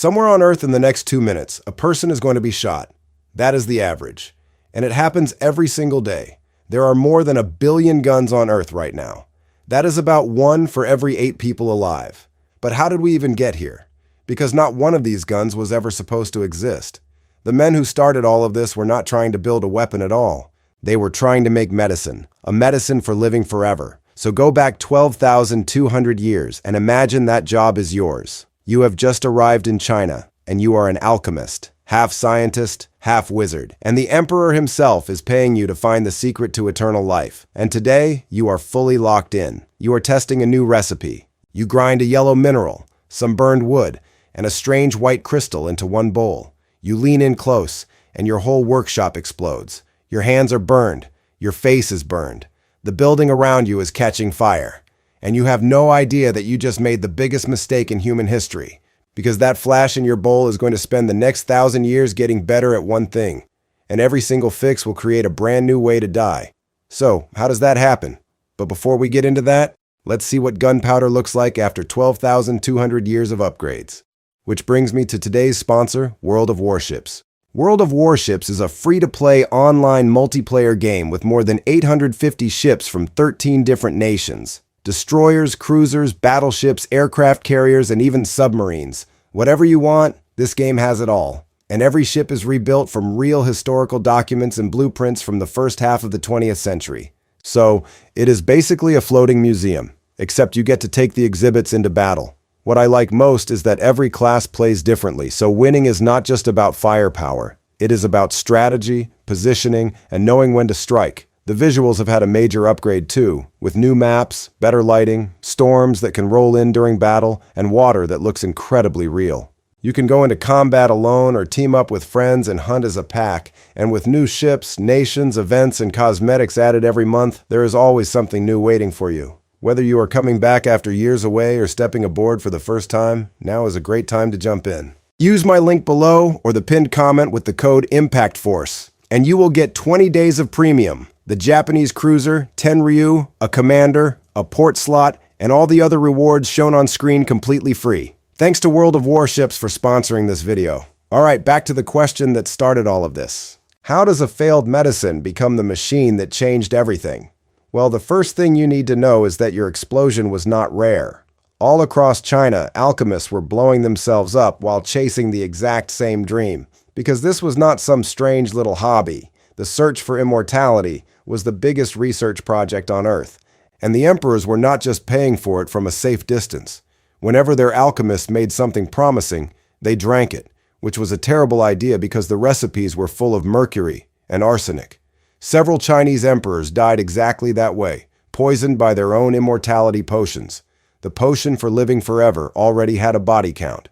Somewhere on Earth in the next 2 minutes, a person is going to be shot. That is the average. And it happens every single day. There are more than 1 billion guns on Earth right now. That is about 1 for every 8 people alive. But how did we even get here? Because not one of these guns was ever supposed to exist. The men who started all of this were not trying to build a weapon at all. They were trying to make medicine, a medicine for living forever. So go back 12,200 years and imagine that job is yours. You have just arrived in China, and you are an alchemist, half scientist, half wizard, and the emperor himself is paying you to find the secret to eternal life. And today, you are fully locked in. You are testing a new recipe. You grind a yellow mineral, some burned wood, and a strange white crystal into one bowl. You lean in close, and your whole workshop explodes. Your hands are burned. Your face is burned. The building around you is catching fire. And you have no idea that you just made the biggest mistake in human history, because that flash in your bowl is going to spend the next 1,000 years getting better at one thing, and every single fix will create a brand new way to die. So, how does that happen? But before we get into that, let's see what gunpowder looks like after 12,200 years of upgrades. Which brings me to today's sponsor, World of Warships. World of Warships is a free-to-play online multiplayer game with more than 850 ships from 13 different nations. Destroyers, cruisers, battleships, aircraft carriers, and even submarines. Whatever you want, this game has it all. And every ship is rebuilt from real historical documents and blueprints from the first half of the 20th century. So, it is basically a floating museum, except you get to take the exhibits into battle. What I like most is that every class plays differently, so winning is not just about firepower. It is about strategy, positioning, and knowing when to strike. The visuals have had a major upgrade too, with new maps, better lighting, storms that can roll in during battle, and water that looks incredibly real. You can go into combat alone or team up with friends and hunt as a pack, and with new ships, nations, events, and cosmetics added every month, there is always something new waiting for you. Whether you are coming back after years away or stepping aboard for the first time, now is a great time to jump in. Use my link below or the pinned comment with the code IMPACTFORCE, and you will get 20 days of premium, the Japanese cruiser, Tenryu, a commander, a port slot, and all the other rewards shown on screen completely free. Thanks to World of Warships for sponsoring this video. Alright, back to the question that started all of this. How does a failed medicine become the machine that changed everything? Well, the first thing you need to know is that your explosion was not rare. All across China, alchemists were blowing themselves up while chasing the exact same dream, because this was not some strange little hobby. The search for immortality was the biggest research project on Earth, and the emperors were not just paying for it from a safe distance. Whenever their alchemists made something promising, they drank it, which was a terrible idea because the recipes were full of mercury and arsenic. Several Chinese emperors died exactly that way, poisoned by their own immortality potions. The potion for living forever already had a body count.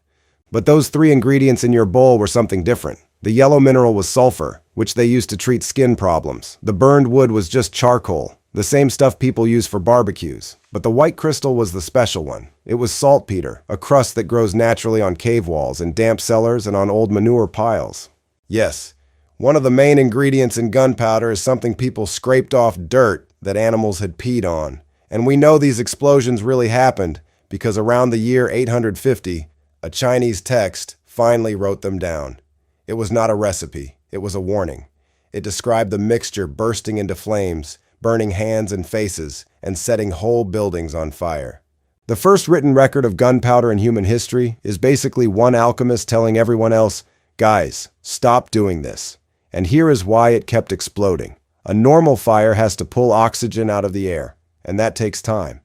But those 3 ingredients in your bowl were something different. The yellow mineral was sulfur, which they used to treat skin problems. The burned wood was just charcoal, the same stuff people use for barbecues. But the white crystal was the special one. It was saltpeter, a crust that grows naturally on cave walls, in damp cellars, and on old manure piles. Yes, one of the main ingredients in gunpowder is something people scraped off dirt that animals had peed on. And we know these explosions really happened because around the year 850, a Chinese text finally wrote them down. It was not a recipe, it was a warning. It described the mixture bursting into flames, burning hands and faces, and setting whole buildings on fire. The first written record of gunpowder in human history is basically one alchemist telling everyone else, "Guys, stop doing this." And here is why it kept exploding. A normal fire has to pull oxygen out of the air, and that takes time.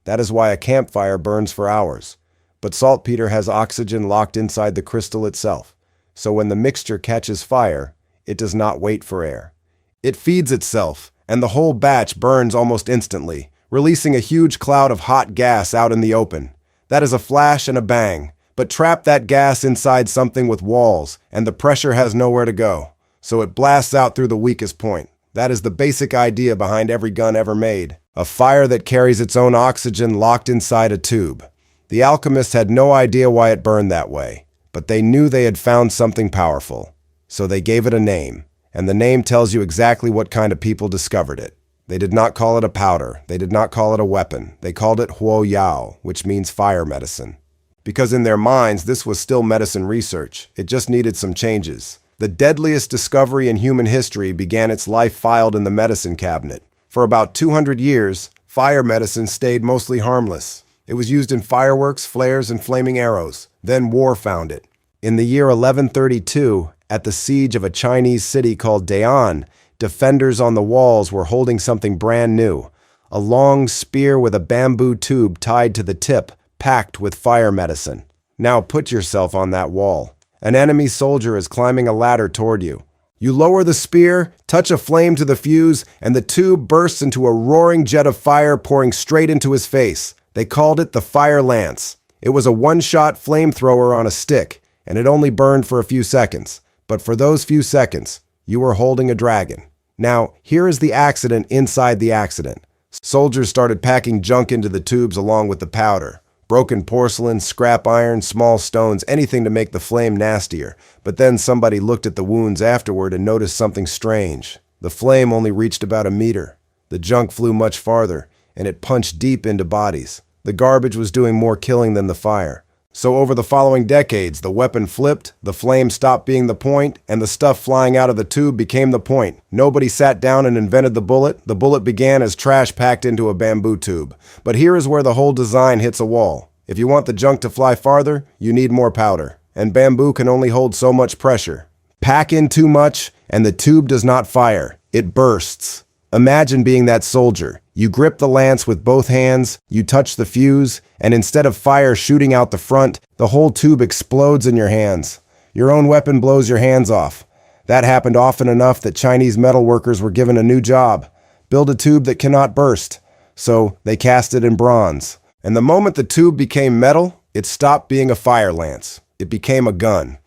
That is why a campfire burns for hours. But saltpeter has oxygen locked inside the crystal itself. So when the mixture catches fire, it does not wait for air. It feeds itself, and the whole batch burns almost instantly, releasing a huge cloud of hot gas out in the open. That is a flash and a bang, but trap that gas inside something with walls, and the pressure has nowhere to go. So it blasts out through the weakest point. That is the basic idea behind every gun ever made. A fire that carries its own oxygen locked inside a tube. The alchemists had no idea why it burned that way, but they knew they had found something powerful. So they gave it a name, and the name tells you exactly what kind of people discovered it. They did not call it a powder. They did not call it a weapon. They called it huo yao, which means fire medicine. because in their minds this was still medicine research. It just needed some changes. The deadliest discovery in human history began its life filed in the medicine cabinet. For about 200 years, fire medicine stayed mostly harmless. It was used in fireworks, flares, and flaming arrows. Then war found it. In the year 1132, at the siege of a Chinese city called Dayan, defenders on the walls were holding something brand new, a long spear with a bamboo tube tied to the tip, packed with fire medicine. Now put yourself on that wall. An enemy soldier is climbing a ladder toward you. You lower the spear, touch a flame to the fuse, and the tube bursts into a roaring jet of fire pouring straight into his face. They called it the fire lance. It was a one-shot flamethrower on a stick, and it only burned for a few seconds. But for those few seconds, you were holding a dragon. Now, here is the accident inside the accident. Soldiers started packing junk into the tubes along with the powder. Broken porcelain, scrap iron, small stones, anything to make the flame nastier. But then somebody looked at the wounds afterward and noticed something strange. The flame only reached about a meter. The junk flew much farther, and it punched deep into bodies. The garbage was doing more killing than the fire. So over the following decades, the weapon flipped, the flame stopped being the point, and the stuff flying out of the tube became the point. Nobody sat down and invented the bullet. The bullet began as trash packed into a bamboo tube. But here is where the whole design hits a wall. If you want the junk to fly farther, you need more powder. And bamboo can only hold so much pressure. Pack in too much, and the tube does not fire. It bursts. Imagine being that soldier. You grip the lance with both hands, you touch the fuse, and instead of fire shooting out the front, the whole tube explodes in your hands. Your own weapon blows your hands off. That happened often enough that Chinese metal workers were given a new job. Build a tube that cannot burst. So they cast it in bronze. And the moment the tube became metal, it stopped being a fire lance. It became a gun.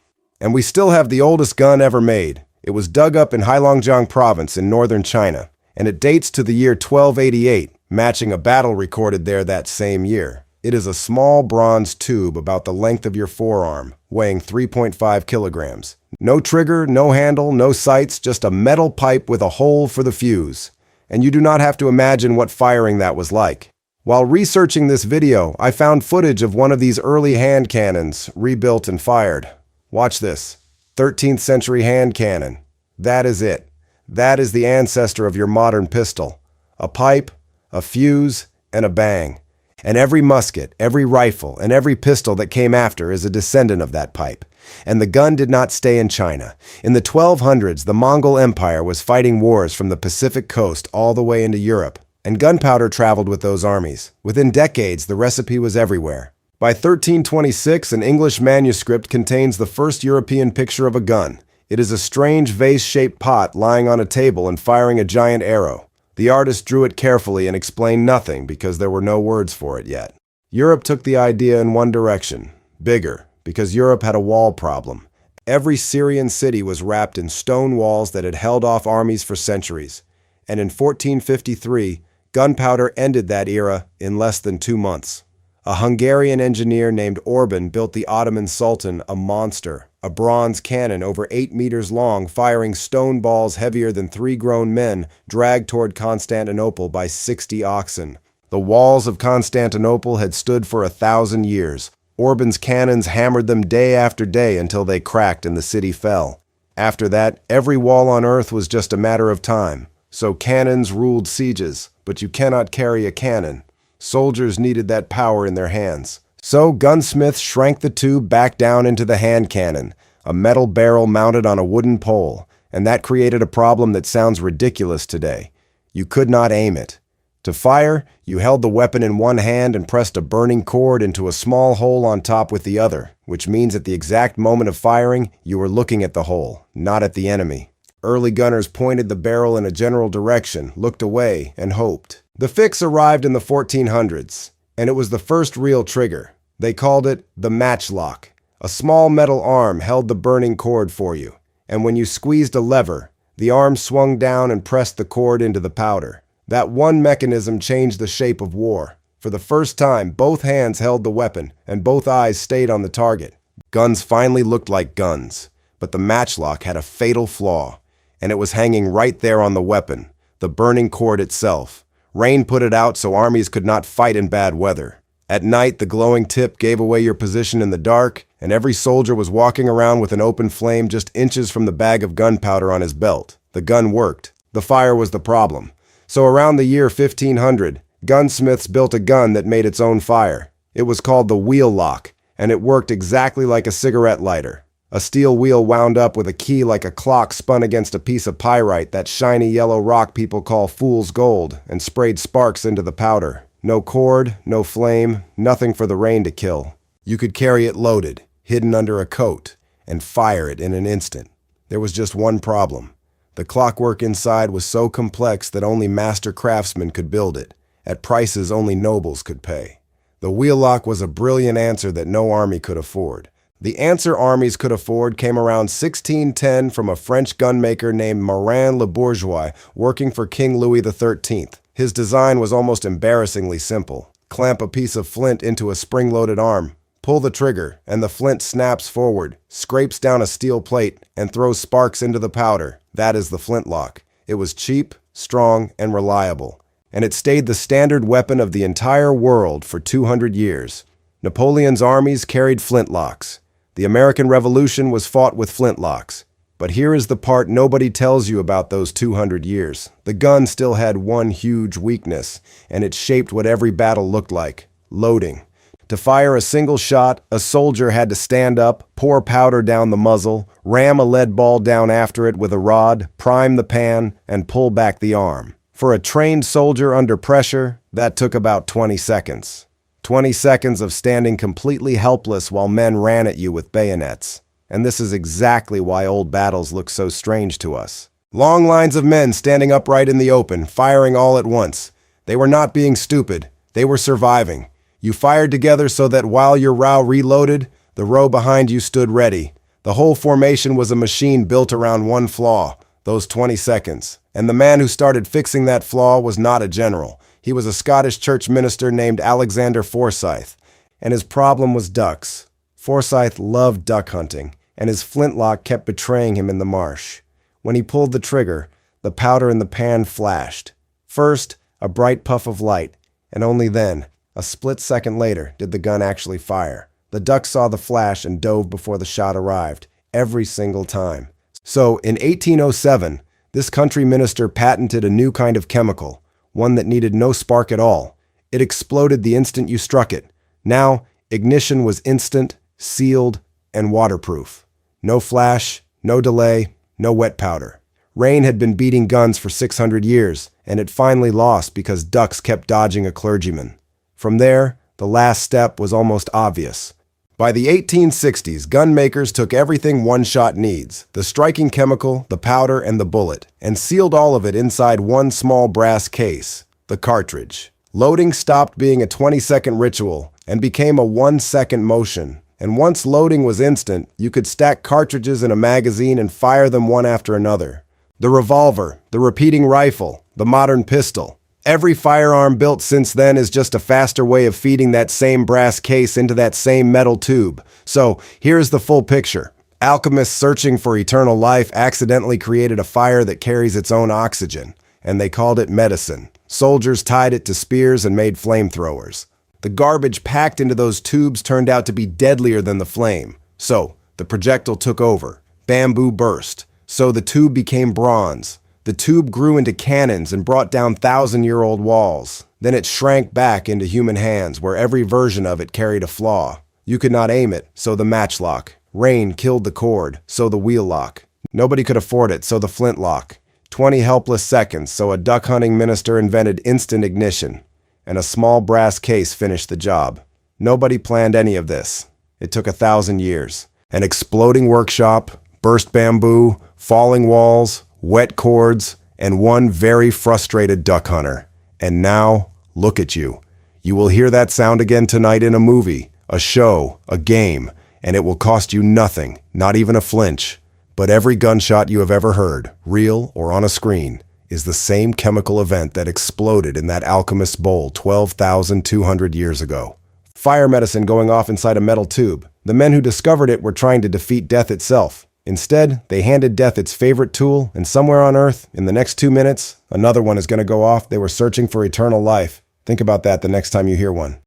And we still have the oldest gun ever made. It was dug up in Heilongjiang province in northern China, and it dates to the year 1288, matching a battle recorded there that same year. It is a small bronze tube about the length of your forearm, weighing 3.5 kilograms. No trigger, no handle, no sights, just a metal pipe with a hole for the fuse. And you do not have to imagine what firing that was like. While researching this video, I found footage of one of these early hand cannons, rebuilt and fired. Watch this. 13th century hand cannon. That is it. That is the ancestor of your modern pistol. A pipe, a fuse, and a bang. And every musket, every rifle, and every pistol that came after is a descendant of that pipe. And the gun did not stay in China. In the 1200s, the Mongol Empire was fighting wars from the Pacific coast all the way into Europe. And gunpowder traveled with those armies. Within decades, the recipe was everywhere. By 1326, an English manuscript contains the first European picture of a gun. It is a strange vase-shaped pot lying on a table and firing a giant arrow. The artist drew it carefully and explained nothing because there were no words for it yet. Europe took the idea in one direction, bigger, because Europe had a wall problem. Every Syrian city was wrapped in stone walls that had held off armies for centuries. And in 1453, gunpowder ended that era in less than 2 months. A Hungarian engineer named Orban built the Ottoman Sultan a monster, a bronze cannon over 8 meters long, firing stone balls heavier than 3 grown men, dragged toward Constantinople by 60 oxen. The walls of Constantinople had stood for 1,000 years. Orban's cannons hammered them day after day until they cracked and the city fell. After that, every wall on earth was just a matter of time. So cannons ruled sieges, but you cannot carry a cannon. Soldiers needed that power in their hands. So gunsmiths shrank the tube back down into the hand cannon, a metal barrel mounted on a wooden pole, and that created a problem that sounds ridiculous today. You could not aim it. To fire, you held the weapon in one hand and pressed a burning cord into a small hole on top with the other, which means at the exact moment of firing, you were looking at the hole, not at the enemy. Early gunners pointed the barrel in a general direction, looked away, and hoped. The fix arrived in the 1400s, and it was the first real trigger. They called it the matchlock. A small metal arm held the burning cord for you, and when you squeezed a lever, the arm swung down and pressed the cord into the powder. That one mechanism changed the shape of war. For the first time, both hands held the weapon, and both eyes stayed on the target. Guns finally looked like guns, but the matchlock had a fatal flaw, and it was hanging right there on the weapon, the burning cord itself. Rain put it out so armies could not fight in bad weather. At night, the glowing tip gave away your position in the dark, and every soldier was walking around with an open flame just inches from the bag of gunpowder on his belt. The gun worked. The fire was the problem. So around the year 1500, gunsmiths built a gun that made its own fire. It was called the wheellock, and it worked exactly like a cigarette lighter. A steel wheel wound up with a key like a clock spun against a piece of pyrite, that shiny yellow rock people call fool's gold, and sprayed sparks into the powder. No cord, no flame, nothing for the rain to kill. You could carry it loaded, hidden under a coat, and fire it in an instant. There was just one problem. The clockwork inside was so complex that only master craftsmen could build it, at prices only nobles could pay. The wheellock was a brilliant answer that no army could afford. The answer armies could afford came around 1610 from a French gunmaker named Morin le Bourgeois, working for King Louis XIII. His design was almost embarrassingly simple. Clamp a piece of flint into a spring-loaded arm, pull the trigger, and the flint snaps forward, scrapes down a steel plate, and throws sparks into the powder. That is the flintlock. It was cheap, strong, and reliable. And it stayed the standard weapon of the entire world for 200 years. Napoleon's armies carried flintlocks. The American Revolution was fought with flintlocks. But here is the part nobody tells you about those 200 years. The gun still had one huge weakness, and it shaped what every battle looked like: loading. To fire a single shot, a soldier had to stand up, pour powder down the muzzle, ram a lead ball down after it with a rod, prime the pan, and pull back the arm. For a trained soldier under pressure, that took about 20 seconds. 20 seconds of standing completely helpless while men ran at you with bayonets. And this is exactly why old battles look so strange to us. Long lines of men standing upright in the open, firing all at once. They were not being stupid. They were surviving. You fired together so that while your row reloaded, the row behind you stood ready. The whole formation was a machine built around one flaw, those 20 seconds. And the man who started fixing that flaw was not a general. He was a Scottish church minister named Alexander Forsyth, and his problem was ducks. Forsyth loved duck hunting, and his flintlock kept betraying him in the marsh. When he pulled the trigger, the powder in the pan flashed. First, a bright puff of light, and only then, a split second later, did the gun actually fire. The duck saw the flash and dove before the shot arrived, every single time. So, in 1807, this country minister patented a new kind of chemical, one that needed no spark at all. It exploded the instant you struck it. Now, ignition was instant, sealed, and waterproof. No flash, no delay, no wet powder. Rain had been beating guns for 600 years, and it finally lost because ducks kept dodging a clergyman. From there, the last step was almost obvious. By the 1860s, gun makers took everything one shot needs, the striking chemical, the powder, and the bullet, and sealed all of it inside one small brass case, the cartridge. Loading stopped being a 20-second ritual and became a 1-second motion. And once loading was instant, you could stack cartridges in a magazine and fire them one after another. The revolver, the repeating rifle, the modern pistol. Every firearm built since then is just a faster way of feeding that same brass case into that same metal tube. So, here's the full picture. Alchemists searching for eternal life accidentally created a fire that carries its own oxygen, and they called it medicine. Soldiers tied it to spears and made flamethrowers. The garbage packed into those tubes turned out to be deadlier than the flame. So, the projectile took over. Bamboo burst. So the tube became bronze. The tube grew into cannons and brought down 1,000-year-old walls. Then it shrank back into human hands, where every version of it carried a flaw. You could not aim it, so the matchlock. Rain killed the cord, so the wheellock. Nobody could afford it, so the flintlock. 20 helpless seconds, so a duck-hunting minister invented instant ignition. And a small brass case finished the job. Nobody planned any of this. It took 1,000 years. An exploding workshop, burst bamboo, falling walls, wet cords, and one very frustrated duck hunter. And now, look at you. You will hear that sound again tonight in a movie, a show, a game, and it will cost you nothing, not even a flinch. But every gunshot you have ever heard, real or on a screen, is the same chemical event that exploded in that alchemist's bowl 12,200 years ago. Fire medicine going off inside a metal tube. The men who discovered it were trying to defeat death itself. Instead, they handed death its favorite tool, and somewhere on Earth, in the next 2 minutes, another one is going to go off. They were searching for eternal life. Think about that the next time you hear one.